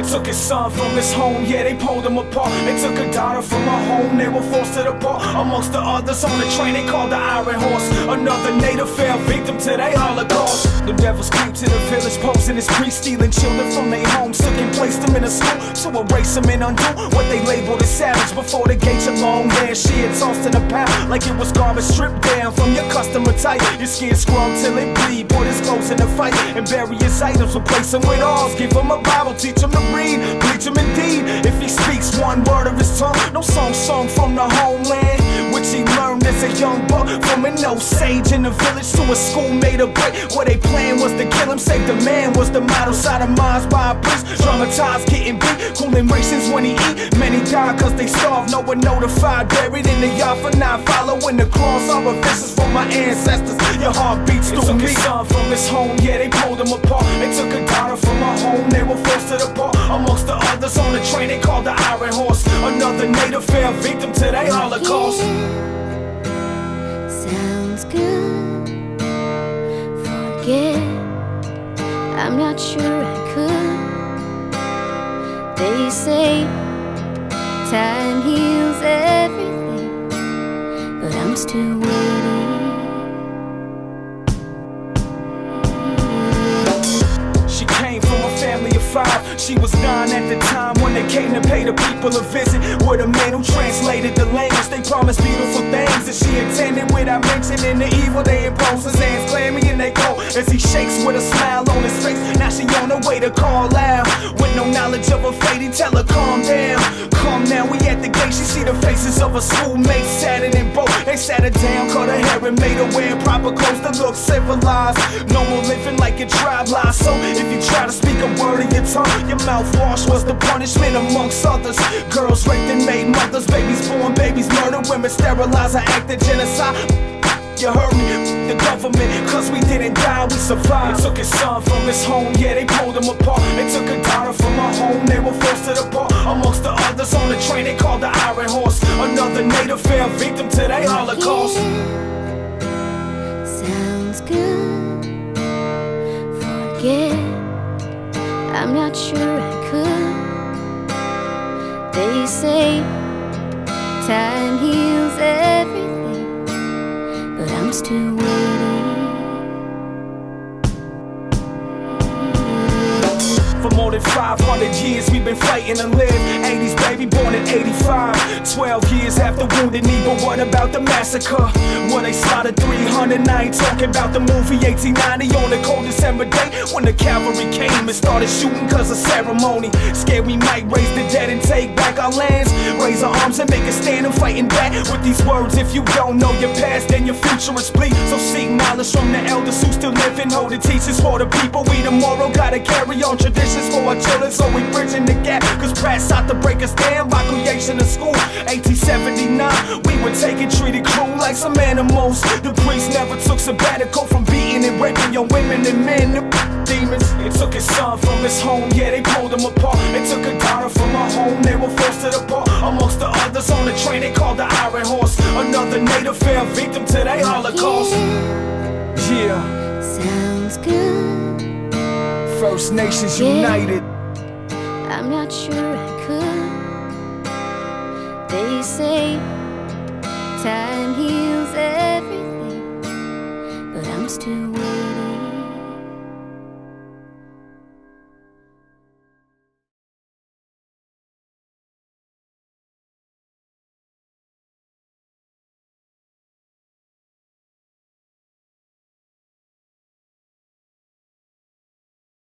took his son from his home, yeah, they pulled him apart. They took a daughter from her home, they were forced to depart. Amongst the others on the train they called the Iron Horse. Another native fell victim to their Holocaust. The devils came to the village posing as priests, stealing children from their homes, took and placed them in a school to erase them and undo what they labeled as savage. Before the gates of long hair, she had tossed in a pile like it was garbage, stripped down from your custom attire. Your skin scrubbed till it bleed, put his clothes in the fight, and bury his items, replace him with ours. Give him a Bible, teach him to read, bleach him indeed. If he speaks one word of his tongue, no song sung from the homeland, which he learned as a young buck from an old sage in the village to a school made of brick. Where they plan was to kill him, save the man was the motto. Sodomized by a priest, traumatized, getting beat, cooling rations when he eat. Many died cause they starved, no one notified. Buried in the yard for not following the cross. Our visions from my ancestors, your heart beats through me. Took his son from his home, yeah, they pulled him apart. They took a daughter from her home, they were forced to depart. Amongst the others on the train they called the Iron Horse. Another native fell victim to their Holocaust. Sounds good. Forget, I'm not sure I could. They say time heals everything, but I'm still waiting. She came from a family of 5. She was 9 at the time when they came to pay the people a visit. With a man who translated the language, they promised beautiful things that she intended without mentioning the evil they imposed. His hands clammy and they cold as he shakes with a smile on his face. Now she on her way to call out. With no knowledge of her fate, he tell her calm down. Calm now, we at the gate. She see the faces of her schoolmates, saddened and broke. They sat her down, cut her hair and made her wear proper clothes to look civilized. No more living like a tribe lies. So if you try to speak a word in your tongue, your mouth washed was the punishment amongst others. Girls raped and made mothers, babies born, babies murdered, women sterilized and acted genocide. You heard me, the government, cause we didn't die, we survived. They took his son from his home, yeah, they pulled him apart. They took a daughter from her home, they were forced to depart. Amongst the others on the train they called the Iron Horse. Another native fell victim to their Holocaust. Sounds good. Forget, I'm not sure I could. They say time heals everything, but I'm still waiting. For more than 500 years we've been fighting to live. 80s baby born in 85. 12 years after Wounded Knee, but what about the massacre? When they slaughtered 300, I ain't talking about the movie 1890 on the cold December day when the cavalry came and started shooting cause of ceremony. Scared we might raise the dead and take back our lands. Raise our arms and make a stand and fighting back with these words. If you don't know your past, then your future is bleak. So seek knowledge from the elders who still live and hold the teachers for the people. We tomorrow gotta carry on traditions for our children, so we bridging the gap. Cause press out to break us down by creation of school. 1879, we were taken, treated cruel like some animals. The priest never took sabbatical from beating and raping young women and men. The demons. They took his son from his home, yeah, they pulled him apart. They took a daughter from her home, they were forced to depart. Amongst the others on the train they called the Iron Horse. Another native fell victim to their Holocaust. Yeah. Sounds good. First Nations United. I'm not sure I could. They say time heals everything, but I'm still waiting.